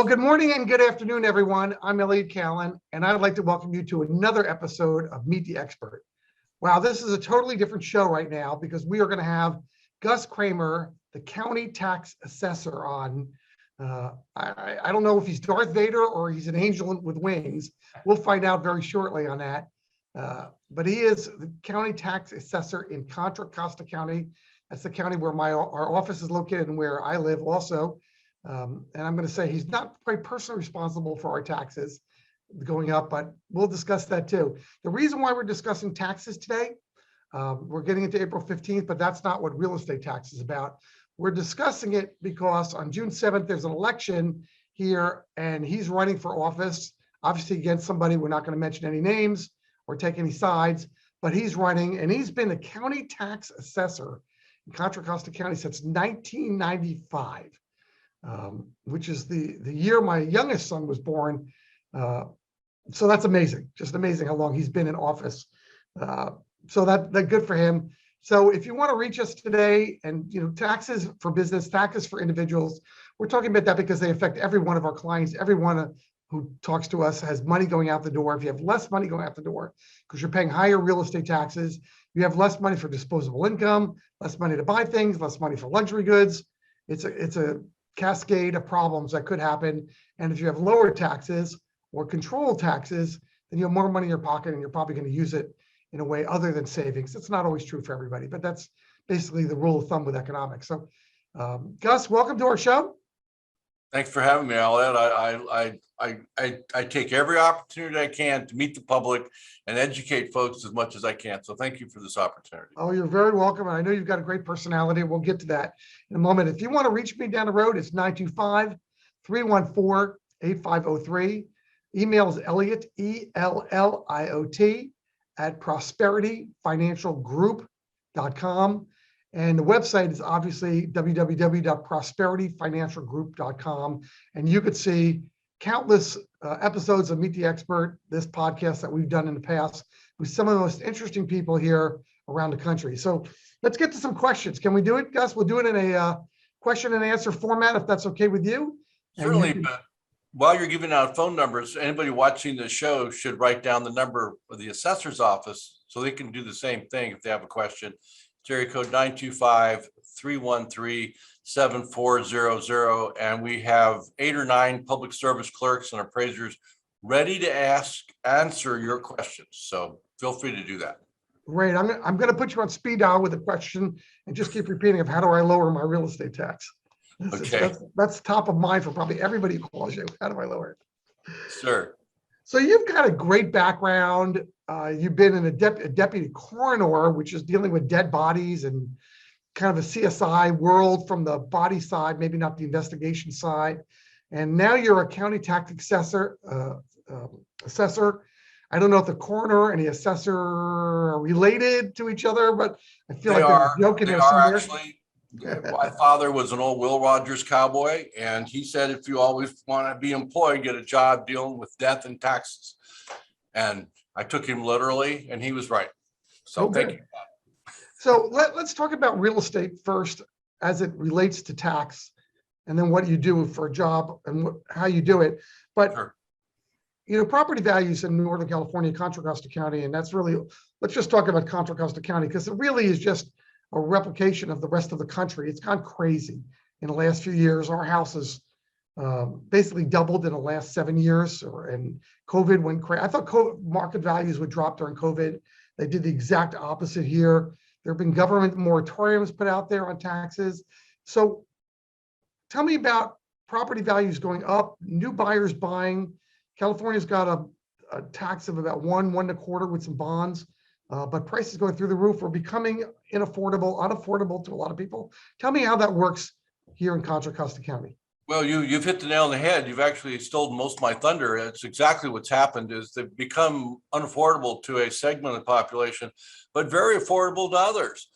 Well, good morning and good afternoon, everyone. I'm Elliot Kallen, and I'd like to welcome you to another episode of Meet the Expert. Wow, this is a totally different show right now because we are going to have Gus Kramer, the county tax assessor, on. I don't know if he's Darth Vader or he's an angel with wings. We'll find out very shortly on that. But he is the county tax assessor in Contra Costa County. That's the county where our office is located and where I live also. And I'm going to say he's not quite personally responsible for our taxes going up, but we'll discuss that too. The reason why we're discussing taxes today, we're getting into April 15th, but that's not what real estate tax is about. We're discussing it because on June 7th, there's an election here and he's running for office, obviously against somebody. We're not going to mention any names or take any sides, but he's running and he's been the county tax assessor in Contra Costa County since 1995. Which is the year my youngest son was born. So that's amazing, just amazing how long he's been in office. So that good for him. So if you want to reach us today, and taxes for business, taxes for individuals, we're talking about that because they affect every one of our clients. Everyone who talks to us has money going out the door. If you have less money going out the door because you're paying higher real estate taxes, you have less money for disposable income, less money to buy things, less money for luxury goods. It's a cascade of problems that could happen. And if you have lower taxes or controlled taxes, then you have more money in your pocket and you're probably going to use it in a way other than savings. It's not always true for everybody, but that's basically the rule of thumb with economics. So Gus, welcome to our show. Thanks for having me, Elliot. I take every opportunity I can to meet the public and educate folks as much as I can. So thank you for this opportunity. Oh, you're very welcome. And I know you've got a great personality. We'll get to that in a moment. If you want to reach me down the road, it's 925-314-8503. Email is Elliot, ELLIOT, @prosperityfinancialgroup.com. And the website is obviously www.prosperityfinancialgroup.com. And you could see countless episodes of Meet the Expert, this podcast that we've done in the past with some of the most interesting people here around the country. So let's get to some questions. Can we do it, Gus? We'll do it in a question and answer format, if that's okay with you. Certainly, but while you're giving out phone numbers, anybody watching the show should write down the number of the assessor's office so they can do the same thing if they have a question. It's area code 925-313-7400. And we have 8 or 9 public service clerks and appraisers ready to answer your questions. So feel free to do that. Great. I'm going to put you on speed dial with a question and just keep repeating of how do I lower my real estate tax? Okay. That's top of mind for probably everybody who calls you. How do I lower it? Sure. So you've got a great background. You've been in a deputy coroner, which is dealing with dead bodies and kind of a CSI world from the body side, maybe not the investigation side. And now you're a county tax assessor. I don't know if the coroner and the assessor are related to each other, but I feel like they're joking there somewhere. Actually, my father was an old Will Rogers cowboy, and he said, if you always want to be employed, get a job dealing with death and taxes. And I took him literally, and he was right. So thank you. So let's talk about real estate first as it relates to tax, and then what you do for a job and how you do it. But Sure. Property values in Northern California, Contra Costa County, and that's really, let's just talk about Contra Costa County because it really is just a replication of the rest of the country. It's gone crazy in the last few years. Our houses basically doubled in the last 7 years, and COVID went crazy. I thought market values would drop during COVID. They did the exact opposite here. There have been government moratoriums put out there on taxes. So tell me about property values going up, new buyers buying. California's got a tax of about 1.25 with some bonds, but prices going through the roof are becoming unaffordable to a lot of people. Tell me how that works here in Contra Costa County. Well, you've hit the nail on the head. You've actually stolen most of my thunder. It's exactly what's happened is they've become unaffordable to a segment of the population, but very affordable to others.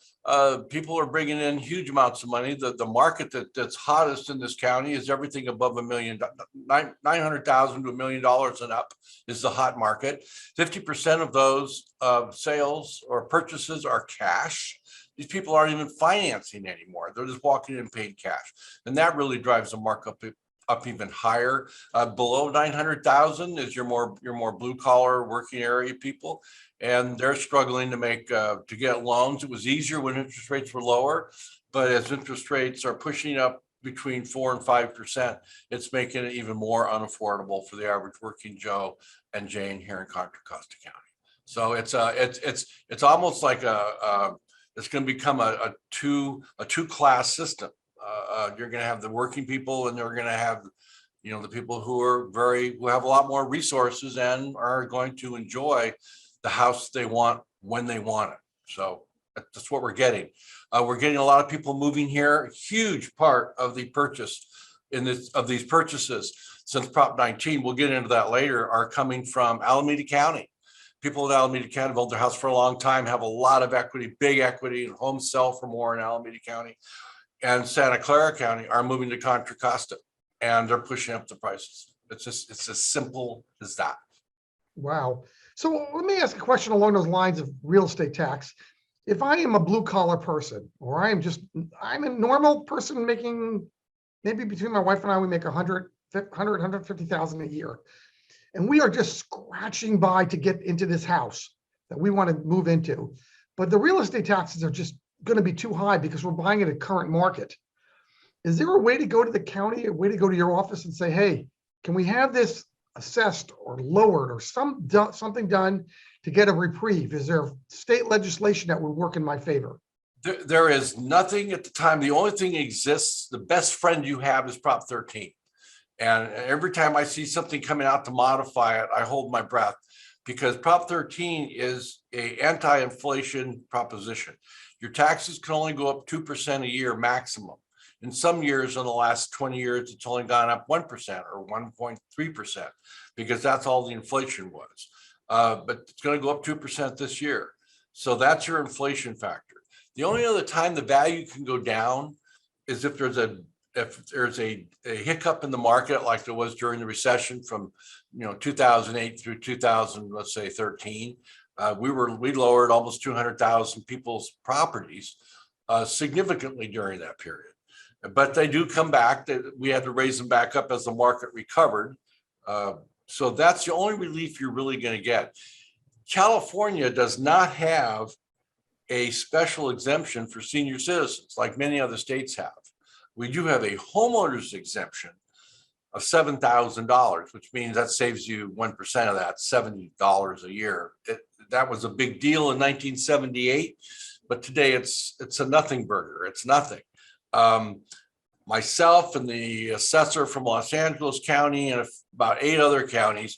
People are bringing in huge amounts of money. The market that's hottest in this county is everything above $900,000 to $1 million and up is the hot market. 50% of those sales or purchases are cash. These people aren't even financing anymore. They're just walking in and paying cash. And that really drives the markup up even higher. Below 900,000 is your more blue collar working area people, and they're struggling to make to get loans. It was easier when interest rates were lower, but as interest rates are pushing up between 4 and 5%, it's making it even more unaffordable for the average working Joe and Jane here in Contra Costa County. So it's almost like it's going to become a two-class system. You're going to have the working people, and they're going to have, the people who have a lot more resources and are going to enjoy the house they want when they want it. So that's what we're getting. We're getting a lot of people moving here. A huge part of the purchase of these purchases since Prop 19, we'll get into that later, are coming from Alameda County. People in Alameda County have owned their house for a long time, have a lot of equity, big equity, and homes sell for more in Alameda County. And Santa Clara County are moving to Contra Costa, and they're pushing up the prices. It's as simple as that. Wow. So let me ask a question along those lines of real estate tax. If I am a blue collar person, or I'm a normal person making, maybe between my wife and I, we make 150,000 a year. And we are just scratching by to get into this house that we want to move into. But the real estate taxes are just going to be too high because we're buying it at current market. Is there a way to go to the county, a way to go to your office and say, hey, can we have this assessed or lowered or something done to get a reprieve? Is there state legislation that would work in my favor? There is nothing at the time. The only thing that exists, the best friend you have is Prop 13. And every time I see something coming out to modify it, I hold my breath, because Prop 13 is an anti-inflation proposition. Your taxes can only go up 2% a year maximum. In some years, in the last 20 years, it's only gone up 1% or 1.3%, because that's all the inflation was. But it's going to go up 2% this year. So that's your inflation factor. The only other time the value can go down is if there's a hiccup in the market, like there was during the recession from 2008 through 2000, let's say 13. We lowered almost 200,000 people's properties significantly during that period. But they do come back. We had to raise them back up as the market recovered. So that's the only relief you're really going to get. California does not have a special exemption for senior citizens like many other states have. We do have a homeowners exemption of $7,000, which means that saves you 1% of that, $70 a year. That was a big deal in 1978, but today it's a nothing burger. It's nothing. Myself and the assessor from Los Angeles County and about 8 other counties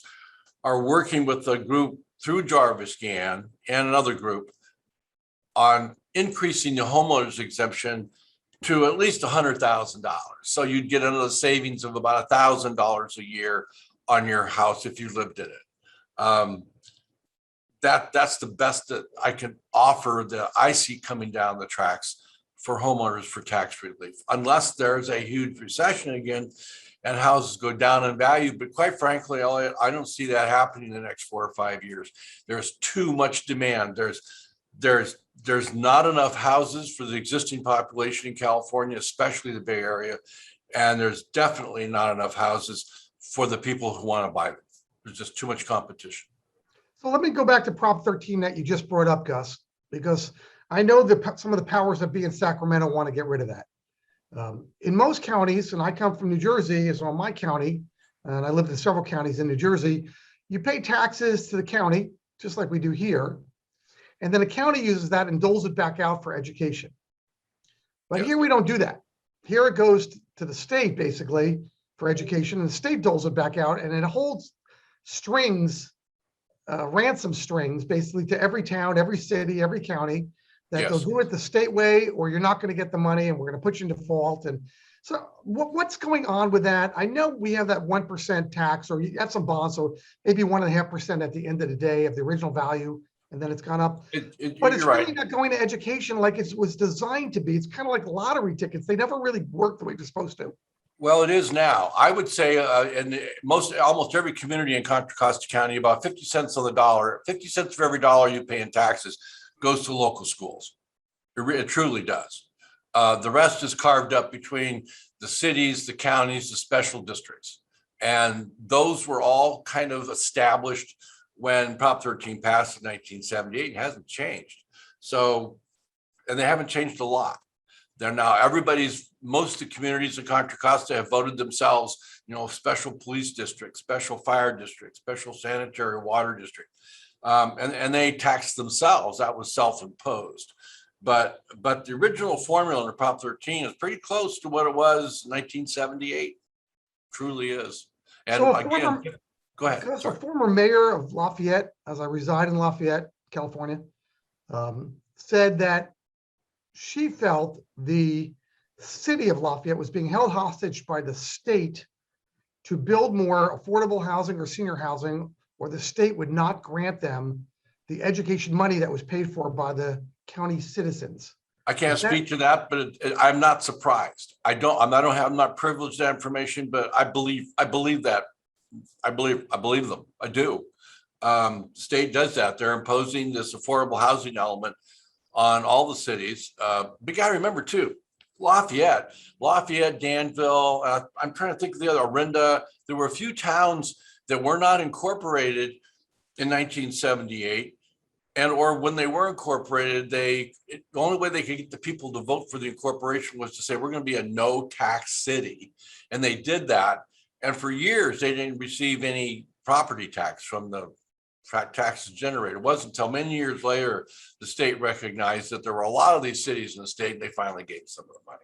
are working with a group through Jarvis Gann and another group on increasing the homeowners exemption to at least $100,000. So you'd get another savings of about $1,000 a year on your house if you lived in it. That's the best that I can offer that I see coming down the tracks for homeowners for tax relief, unless there's a huge recession again and houses go down in value. But quite frankly, Elliot, I don't see that happening in the next 4 or 5 years. There's too much demand. There's not enough houses for the existing population in California, especially the Bay Area. And there's definitely not enough houses for the people who want to buy them. There's just too much competition. So let me go back to Prop 13 that you just brought up, Gus, because I know that some of the powers that be in Sacramento want to get rid of that. In most counties, and I come from New Jersey, is on my county, and I lived in several counties in New Jersey, you pay taxes to the county, just like we do here. And then the county uses that and doles it back out for education. But here we don't do that. Here it goes to the state, basically, for education, and the state doles it back out, and it holds strings, ransom strings, basically, to every town, every city, every county, that they'll do it the state way, or you're not going to get the money, and we're going to put you in default. And so what's going on with that? I know we have that 1% tax, or you have some bonds, so maybe 1.5% at the end of the day of the original value, and then it's gone up. But it's really not going to education like it was designed to be. It's kind of like lottery tickets. They never really work the way they're supposed to. Well, it is now. I would say in almost every community in Contra Costa County, about 50 cents on the dollar, 50 cents for every dollar you pay in taxes goes to local schools. It truly does. The rest is carved up between the cities, the counties, the special districts. And those were all kind of established when Prop 13 passed in 1978. It hasn't changed. So, and they haven't changed a lot. They're now most of the communities in Contra Costa have voted themselves, special police district, special fire district, special sanitary water district. And they taxed themselves. That was self-imposed. But the original formula under Prop 13 is pretty close to what it was in 1978. Truly is. And So again, go ahead. A former mayor of Lafayette, as I reside in Lafayette, California, said that she felt the city of Lafayette was being held hostage by the state to build more affordable housing or senior housing, or the state would not grant them the education money that was paid for by the county citizens. I can't speak to that, but I'm not surprised. I'm not privileged to that information, but I believe that. I believe them. I do. State does that. They're imposing this affordable housing element on all the cities. But you got to remember too, Lafayette, Danville. I'm trying to think of the other, Orinda. There were a few towns that were not incorporated in 1978. Or when they were incorporated, the only way they could get the people to vote for the incorporation was to say, we're going to be a no tax city. And they did that. And for years, they didn't receive any property tax from the taxes generated. It wasn't until many years later, the state recognized that there were a lot of these cities in the state, and they finally gave some of the money.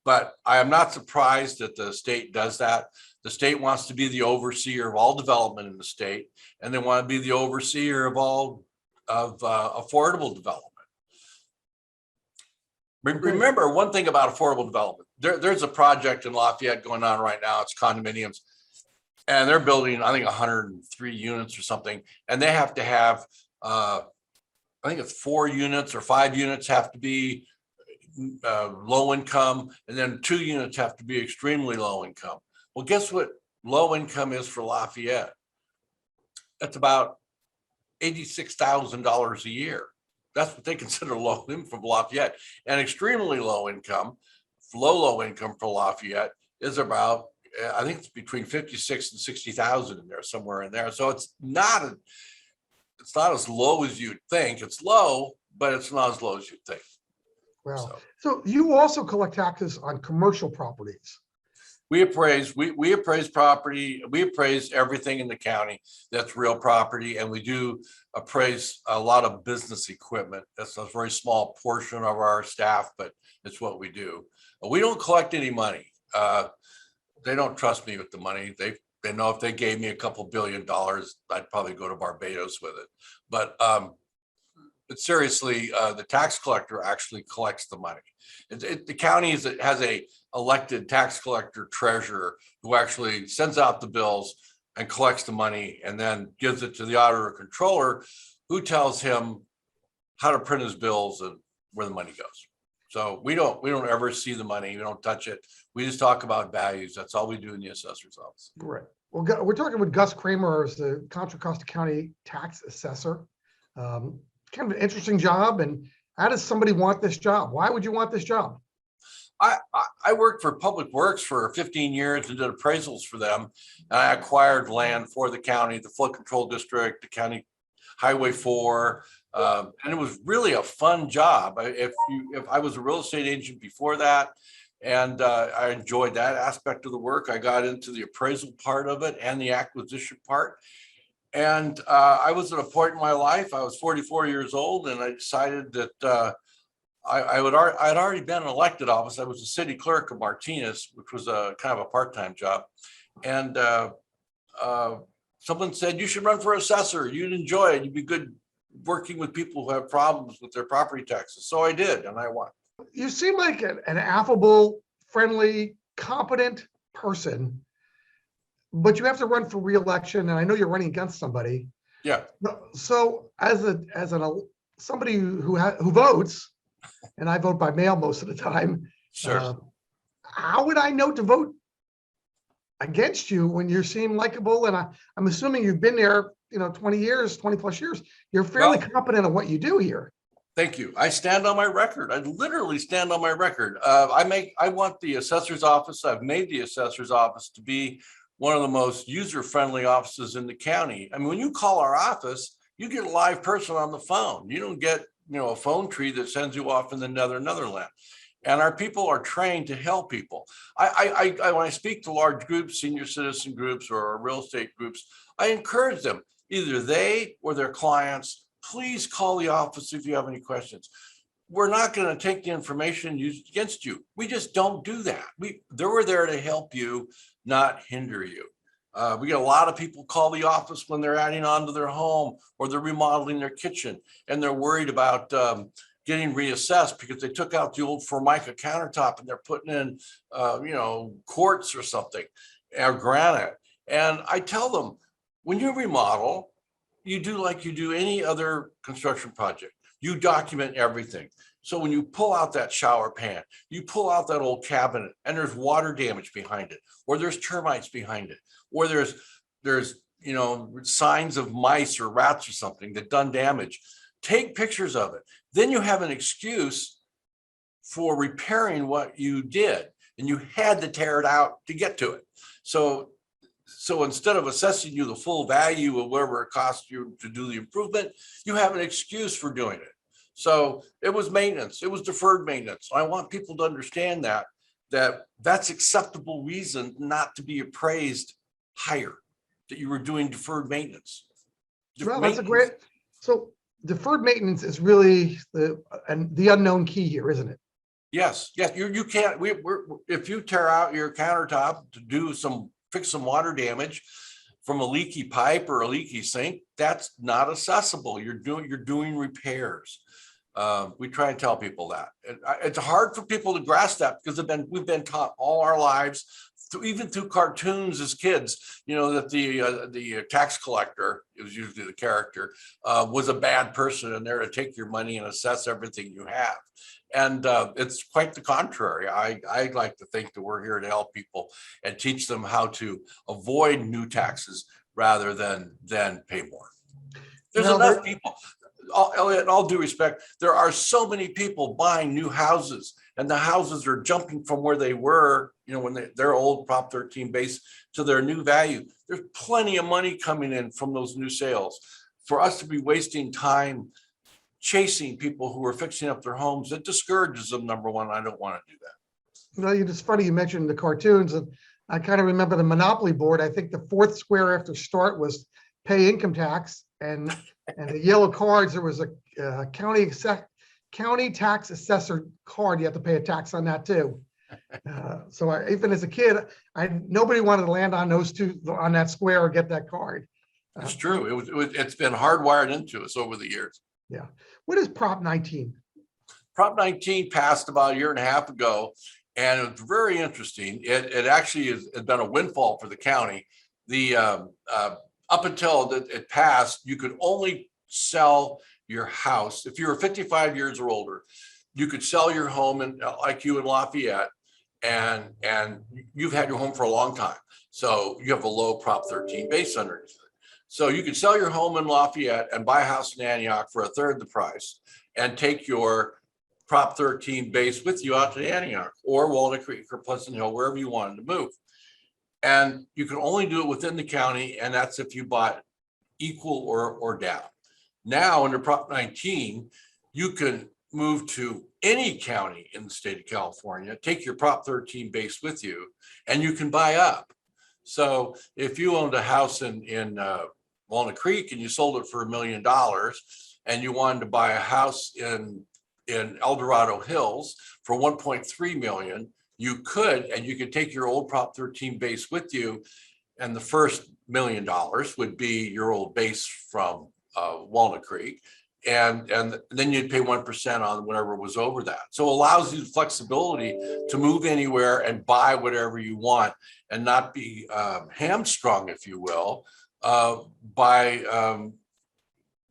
But I am not surprised that the state does that. The state wants to be the overseer of all development in the state, and they want to be the overseer of all affordable development. Remember one thing about affordable development. There's a project in Lafayette going on right now. It's condominiums, and they're building, I think, 103 units or something. And they have to have, I think it's 4 units or 5 units have to be low income, and then 2 units have to be extremely low income. Well, guess what low income is for Lafayette? That's about $86,000 a year. That's what they consider low income for Lafayette. And extremely low income for Lafayette is about, I think it's between 56 and 60,000 in there, somewhere in there. So it's not as low as you'd think. It's low, but it's not as low as you'd think. Wow. So you also collect taxes on commercial properties. We appraise property. We appraise everything in the county that's real property, and we do appraise a lot of business equipment. That's a very small portion of our staff, but it's what we do. We don't collect any money. They don't trust me with the money. They know if they gave me a couple $1 billion, I'd probably go to Barbados with it. But seriously, the tax collector actually collects the money. The county has a elected tax collector treasurer who actually sends out the bills and collects the money and then gives it to the auditor controller, who tells him how to print his bills and where the money goes. So we don't ever see the money. We don't touch it. We just talk about values. That's all we do in the assessor's office. Right. Well, we're talking with Gus Kramer, as the Contra Costa County tax assessor. Kind of an interesting job. And how does somebody want this job? Why would you want this job? I worked for Public Works for 15 years and did appraisals for them. And I acquired land for the county, the flood control district, the county highway 4. And it was really a fun job. If I was a real estate agent before that, and I enjoyed that aspect of the work. I got into the appraisal part of it and the acquisition part. And I was at a point in my life, I was 44 years old, and I decided that I'd already been in elected office. I was a city clerk of Martinez, which was a kind of a part-time job. And someone said, you should run for assessor. You'd enjoy it. You'd be good working with people who have problems with their property taxes. So I did, and I won. You seem like an affable, friendly, competent person, but you have to run for reelection, and I know you're running against somebody. Yeah. So as somebody who votes, and I vote by mail most of the time. Sure. How would I know to vote against you when you seem likable? And I'm assuming you've been there, 20 plus years. You're fairly competent at what you do here. Thank you. I stand on my record. I literally stand on my record. I want the assessor's office. I've made the assessor's office to be one of the most user-friendly offices in the county. I mean, when you call our office, you get a live person on the phone. You don't get, a phone tree that sends you off in the Netherland. And our people are trained to help people. When I speak to large groups, senior citizen groups or real estate groups, I encourage them, either they or their clients, please call the office if you have any questions. We're not going to take the information used against you. We just don't do that. We're there to help you, not hinder you. We get a lot of people call the office when they're adding on to their home or they're remodeling their kitchen and they're worried about getting reassessed because they took out the old Formica countertop and they're putting in, quartz or something, or granite. And I tell them, when you remodel, you do like you do any other construction project. You document everything. So when you pull out that shower pan, you pull out that old cabinet and there's water damage behind it, or there's termites behind it, or there's signs of mice or rats or something that done damage. Take pictures of it. Then you have an excuse for repairing what you did, and you had to tear it out to get to it. So instead of assessing you the full value of whatever it cost you to do the improvement, you have an excuse for doing it. So it was maintenance. It was deferred maintenance. I want people to understand that's acceptable reason not to be appraised higher, that you were doing deferred maintenance. Well, that's a great. So deferred maintenance is really the unknown key here, isn't it? Yes. You can't. If you tear out your countertop to fix some water damage from a leaky pipe or a leaky sink, that's not accessible. You're doing repairs. We try and tell people that. It's hard for people to grasp that because we've been taught all our lives, even through cartoons as kids, that the tax collector, it was usually the character, was a bad person and there to take your money and assess everything you have. And it's quite the contrary. I like to think that we're here to help people and teach them how to avoid new taxes rather than pay more. There's enough people. Elliot, in all due respect, there are so many people buying new houses and the houses are jumping from where they were, when their old Prop 13 base to their new value. There's plenty of money coming in from those new sales. For us to be wasting time chasing people who are fixing up their homes, it discourages them. Number one, I don't want to do that. It's funny you mentioned the cartoons, and I kind of remember the Monopoly board. I think the fourth square after start was pay income tax, and the yellow cards, there was a county tax assessor card. You have to pay a tax on that too. So even as a kid, nobody wanted to land on on that square or get that card. It's true. It's been hardwired into us over the years. Yeah. What is Prop 19? Prop 19 passed about a year and a half ago, and it was very interesting. It actually has been a windfall for the county. Up until it passed, you could only sell your house if you were 55 years or older. You could sell your home like you in Lafayette, and you've had your home for a long time, so you have a low Prop 13 base underneath it. So you could sell your home in Lafayette and buy a house in Antioch for a third the price and take your Prop 13 base with you out to Antioch or Walnut Creek or Pleasant Hill, wherever you wanted to move. And you can only do it within the county, and that's if you bought equal or down. Now, under Prop 19, you can move to any county in the state of California, take your Prop 13 base with you, and you can buy up. So if you owned a house in Walnut Creek and you sold it for $1 million, and you wanted to buy a house in El Dorado Hills for 1.3 million, you could take your old Prop 13 base with you, and the first $1 million would be your old base from Walnut Creek, and then you'd pay 1% on whatever was over that. So it allows you the flexibility to move anywhere and buy whatever you want and not be hamstrung, if you will, by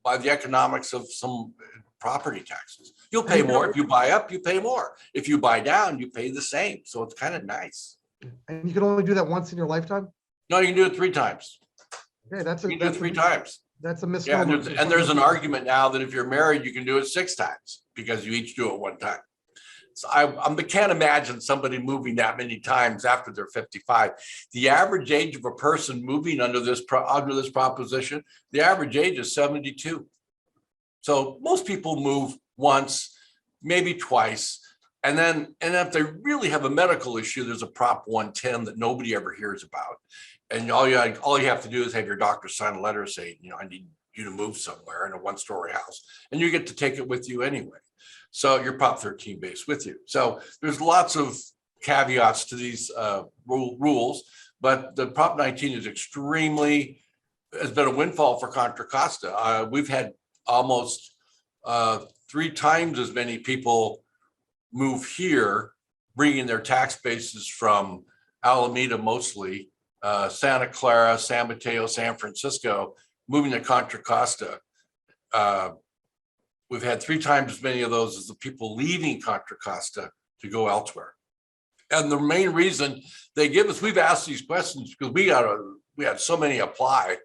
the economics of some property taxes. You'll pay more. If you buy up, you pay more. If you buy down, you pay the same. So it's kind of nice. And you can only do that once in your lifetime? No, you can do it 3 times. Okay, you can do it 3 times. That's a Yeah, misnomer. and there's an argument now that if you're married, you can do it 6 times because you each do it 1 time. So I can't imagine somebody moving that many times after they're 55. The average age of a person moving under this proposition, the average age is 72. So most people move once, maybe twice. And if they really have a medical issue, there's a Prop 110 that nobody ever hears about. And all you have to do is have your doctor sign a letter saying, I need you to move somewhere in a 1-story house, and you get to take it with you anyway. So you're Prop 13 based with you. So there's lots of caveats to these rules, but the Prop 19 has been a windfall for Contra Costa. We've had almost 3 times as many people move here, bringing their tax bases from Alameda mostly, Santa Clara, San Mateo, San Francisco, moving to Contra Costa. We've had 3 times as many of those as the people leaving Contra Costa to go elsewhere. And the main reason they give us, we've asked these questions because we had so many apply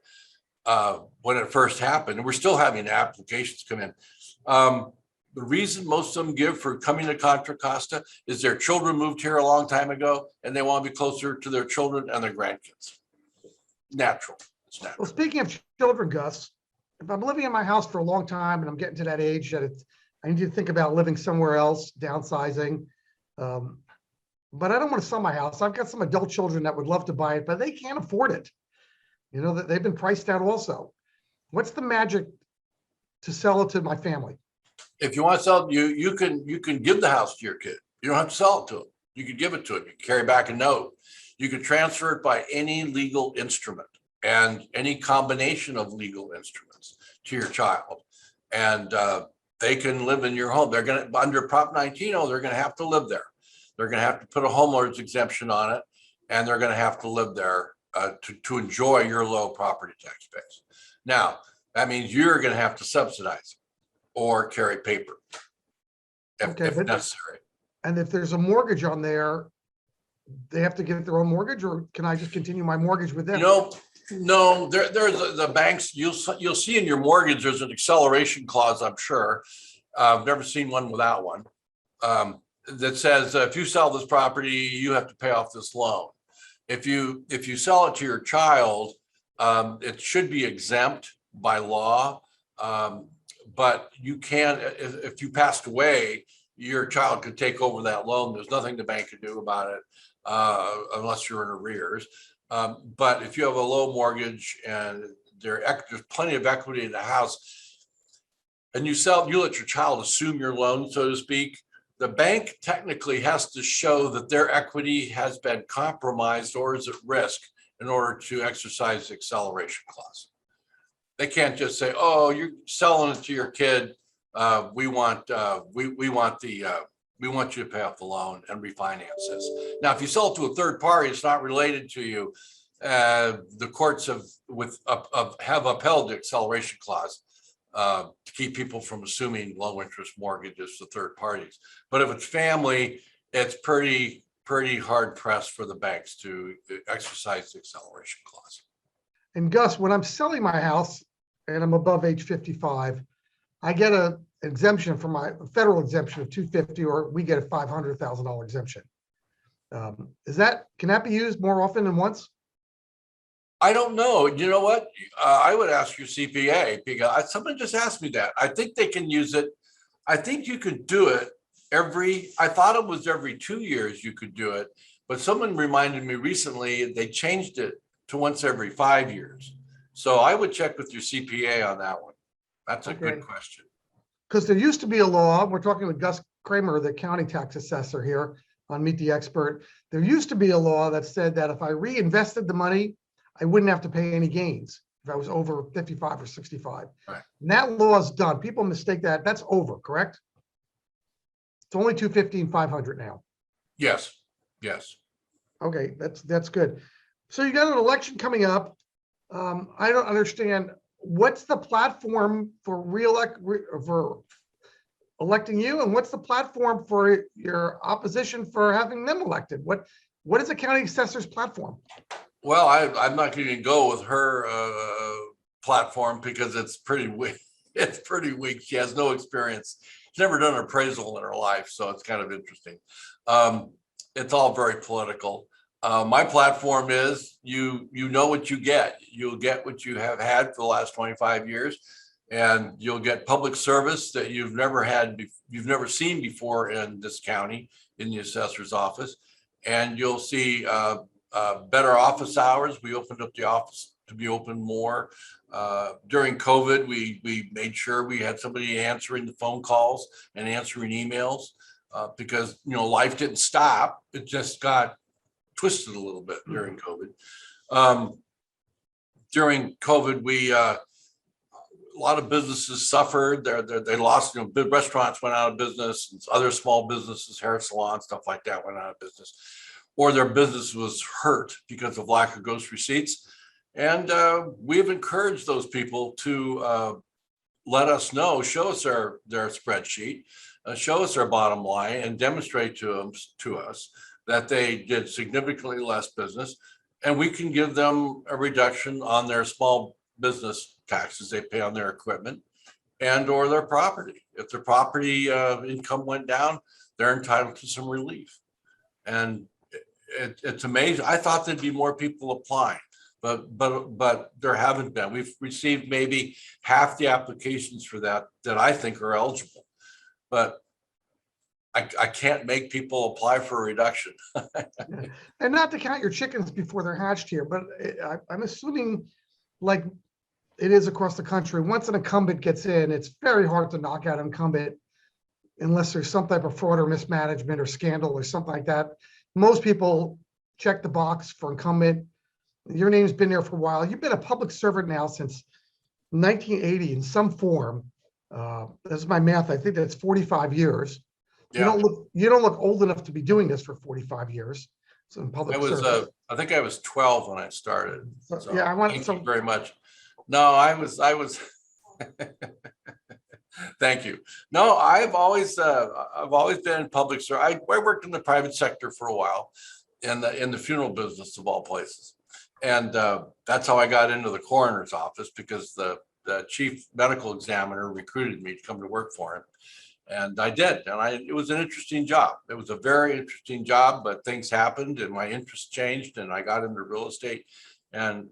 when it first happened, and we're still having applications come in. The reason most of them give for coming to Contra Costa is their children moved here a long time ago and they want to be closer to their children and their grandkids. Natural. It's natural. Well, speaking of children, Gus, if I'm living in my house for a long time and I'm getting to that age that I need to think about living somewhere else, downsizing, but I don't want to sell my house. I've got some adult children that would love to buy it, but they can't afford it. That they've been priced out also. What's the magic to sell it to my family? If you want to sell it, you can give the house to your kid. You don't have to sell it to them. You can give it to them. You can carry back a note. You can transfer it by any legal instrument and any combination of legal instruments to your child. And they can live in your home. They're going to, under Prop 19, they're going to have to live there. They're going to have to put a homeowners exemption on it, and they're going to have to live there to enjoy your low property tax base. Now, that means you're going to have to subsidize or carry paper if necessary. And if there's a mortgage on there, they have to get their own mortgage, or can I just continue my mortgage with them? No, there's the banks, you'll see in your mortgage, there's an acceleration clause, I'm sure. I've never seen one without one. That says if you sell this property, you have to pay off this loan. If you sell it to your child, it should be exempt by law. But you can, if you passed away, your child could take over that loan. There's nothing the bank can do about it unless you're in arrears. But if you have a low mortgage and there's plenty of equity in the house, and you let your child assume your loan, so to speak, the bank technically has to show that their equity has been compromised or is at risk in order to exercise the acceleration clause. They can't just say, "Oh, you're selling it to your kid. We want you to pay off the loan and refinance this." Now, if you sell it to a third party, it's not related to you. The courts have upheld the acceleration clause to keep people from assuming low interest mortgages to third parties. But if it's family, it's pretty hard pressed for the banks to exercise the acceleration clause. And Gus, when I'm selling my house and I'm above age 55, I get an exemption from my federal exemption of $250,000, or we get a $500,000 exemption. Can that be used more often than once? I don't know. You know what? I would ask your CPA, because someone just asked me that. I think they can use it. I think you could do it I thought it was every 2 years you could do it, but someone reminded me recently they changed it to once every 5 years. So I would check with your CPA on that one. That's a good question. Because there used to be a law, we're talking with Gus Kramer, the county tax assessor here on Meet the Expert. There used to be a law that said that if I reinvested the money, I wouldn't have to pay any gains if I was over 55 or 65. Right. And that law is done. People mistake that. That's over, correct? It's only $250,000 and $500,000 now. Yes. Okay, that's good. So you got an election coming up. I don't understand. What's the platform for electing you, and what's the platform for your opposition for having them elected? What is the county assessor's platform? Well, I'm not going to go with her platform because it's pretty weak. It's pretty weak. She has no experience. She's never done an appraisal in her life, so it's kind of interesting. It's all very political. My platform is you know what you get. You'll get what you have had for the last 25 years, and you'll get public service that you've never seen before in this county, in the assessor's office, and you'll see better office hours. We opened up the office to be open more. During COVID, we made sure we had somebody answering the phone calls and answering emails because life didn't stop. It just got twisted a little bit during COVID. During COVID, a lot of businesses suffered. They lost. Big restaurants went out of business. And other small businesses, hair salons, stuff like that, went out of business, or their business was hurt because of lack of gross receipts. And we've encouraged those people to let us know, show us their spreadsheet, show us their bottom line, and demonstrate to us that they did significantly less business, and we can give them a reduction on their small business taxes they pay on their equipment and or their property. If their property income went down, they're entitled to some relief. And it's amazing. I thought there'd be more people applying, but there haven't been. We've received maybe half the applications for that I think are eligible, but I can't make people apply for a reduction. And not to count your chickens before they're hatched here, but I'm assuming like it is across the country. Once an incumbent gets in, it's very hard to knock out an incumbent unless there's some type of fraud or mismanagement or scandal or something like that. Most people check the box for incumbent. Your name's been there for a while. You've been a public servant now since 1980 in some form. That's my math. I think that's 45 years. Yeah. You don't look old enough to be doing this for 45 years. So in public service. I think I was 12 when I started. So, yeah, thank you very much. No, I was thank you. No, I've always been in public service. I worked in the private sector for a while in the funeral business of all places. And that's how I got into the coroner's office, because the chief medical examiner recruited me to come to work for him. And I did. And it was an interesting job. It was a very interesting job, but things happened and my interest changed and I got into real estate, and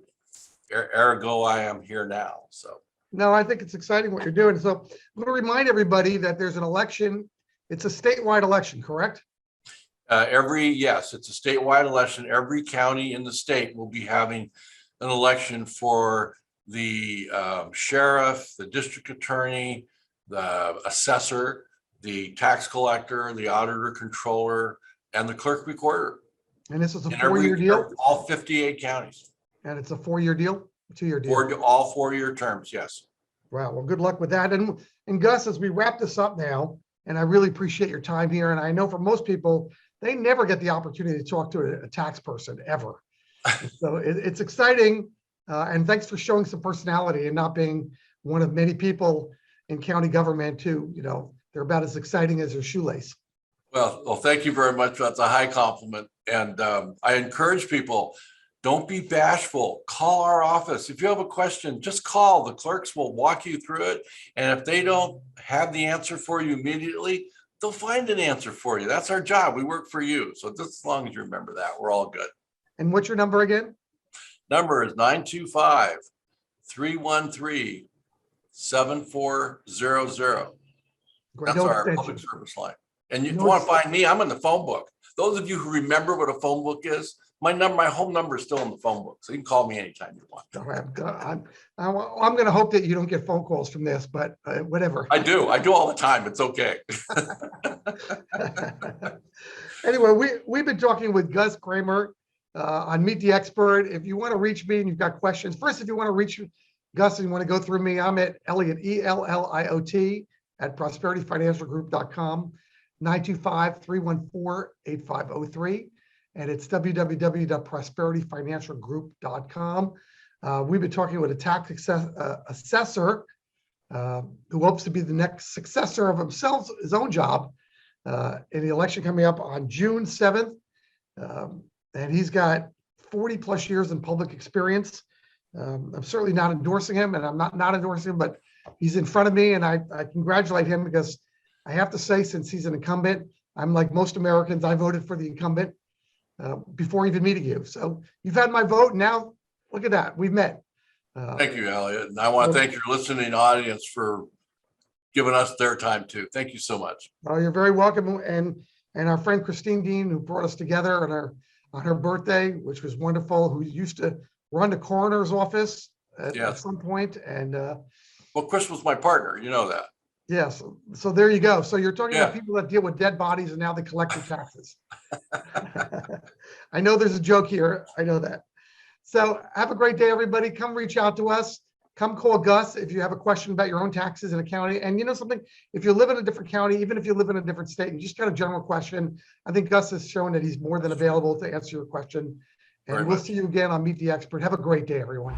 ergo I am here now. So. No, I think it's exciting what you're doing. So I'm going to remind everybody that there's an election. It's a statewide election, correct? Yes, it's a statewide election. Every county in the state will be having an election for the sheriff, the district attorney, the assessor, the tax collector, the auditor controller, and the clerk recorder. And this is a 4-year deal? All 58 counties. And it's a 4-year deal? 2-year deal? All 4-year terms, yes. Wow, well, good luck with that. And Gus, as we wrap this up now, and I really appreciate your time here, and I know for most people, they never get the opportunity to talk to a tax person ever. So it's exciting. And thanks for showing some personality and not being one of many people in county government who, they're about as exciting as their shoelace. Well, thank you very much. That's a high compliment. And I encourage people, don't be bashful. Call our office. If you have a question, just call. The clerks will walk you through it. And if they don't have the answer for you immediately, they'll find an answer for you. That's our job. We work for you. So just as long as you remember that, we're all good. And what's your number again? Number is 925-313-7400. That's our public service line. And you want to find me, I'm in the phone book. Those of you who remember what a phone book is, my home number is still in the phone book. So you can call me anytime you want. I'm going to hope that you don't get phone calls from this, but whatever. I do all the time. It's okay. Anyway, we've been talking with Gus Kramer on Meet the Expert. If you want to reach me and you've got questions, first, if you want to reach Gus and you want to go through me, I'm at Elliot, ELLIOT, at prosperityfinancialgroup.com, 925-314-8503. And it's www.prosperityfinancialgroup.com. We've been talking with a tax assessor who hopes to be the next successor of himself, his own job, in the election coming up on June 7th. And he's got 40 plus years in public experience. I'm certainly not endorsing him, and I'm not endorsing him, but he's in front of me, and I congratulate him because I have to say, since he's an incumbent, I'm like most Americans, I voted for the incumbent before even meeting you. So you've had my vote. Now, look at that. We've met. Thank you, Elliot. And I want to thank your listening audience for giving us their time too. Thank you so much. Oh, you're very welcome. And our friend Christine Dean, who brought us together on her birthday, which was wonderful, who used to run the coroner's office at some point. And well, Chris was my partner. You know that. Yes. So there you go. So you're talking about people that deal with dead bodies and now they collect their taxes. I know there's a joke here. I know that. So have a great day, everybody. Come reach out to us. Come call Gus if you have a question about your own taxes in a county. And you know something, if you live in a different county, even if you live in a different state, and you just got a general question, I think Gus has shown that he's more than available to answer your question. And we'll see you again on Meet the Expert. Have a great day, everyone.